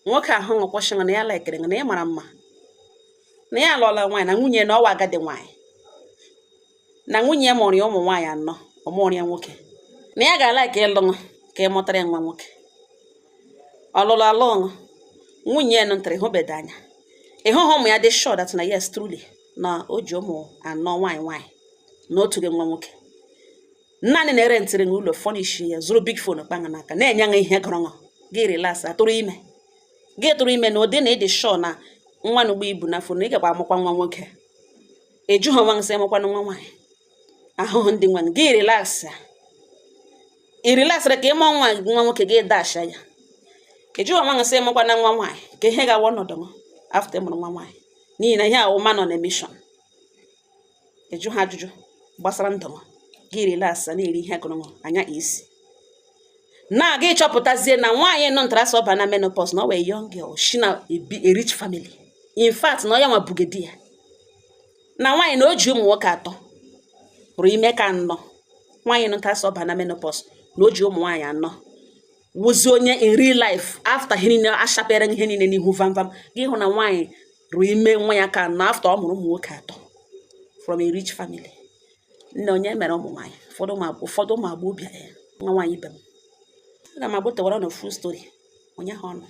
nwoke ahụ nwekwasịrị na ya laikere na ya mara mma na ya alụọla nwaanyị na nwunye na ọwa agadi nwaanyị na nwunye mụrụ ya ụmụ nwaanyị anọ ọ mụrụ ya nwoke na ya ga-alaiki ịlụ ka ị mụtara ya nwa nwoke ọlụlụ alụ nwunye ya nụntara ịhụbeda anya ịhụhụ ụmụ ya dị sure that na yes truly na o ji ụmụ anọ nwaanyị na otu gị nwa nwoke naanị na-ere ntịrị na ụlọ fọnish ya zụrụ big phone kpanga n'aka na-enye ya ihe gọrọ gị relax atụrụ ime gị tụrụ ime na ụdị na ịdị sure na nwa n'ugbo ibu na fon ị gakwa amụkwa nwa nwoke ejughị nwa nsị amụkwa nwa nwaanyị ahụhụ ndị nwa gị relax ị relaxịrị ka ịmụ nwa nwoke gị dasha ya ejughị nwa nsị amụkwa na nwa nwaanyị ka ihe ga-awa ọnọdụ after ịmụrụ nwa nwaanyị n'ihi na ihe ahụ man on a mission eju ha ajụjụ gbasara ndụ gị relax na-eri ihe gụrụ anya isi na gị chọpụtazie na nwaanyị nọ ntara sọba na menopause na ọ wee young girl she na a rich family in fact na ọ ya nwa bugedi ya na nwaanyị na o ji ụmụ nwoke atọ rụrụ ime ka anọ nwaanyị nọ ntara sọba na menopause na o ji ụmụ nwaanyị anọ wụzi onye in real life after ihe niile ashapere ihe niile n'ihu vamvam gị hụ na nwaanyị rụrụ ime nwa ya ka anọ after ọ mụrụ ụmụ nwoke atọ from a rich family nne onye mere ụmụ nwaanyị ụfọdụ ụmụ agbọghọ bịara ya nwa nwaanyị ibe m aga m agbụtewara na full story onye ha ọnụ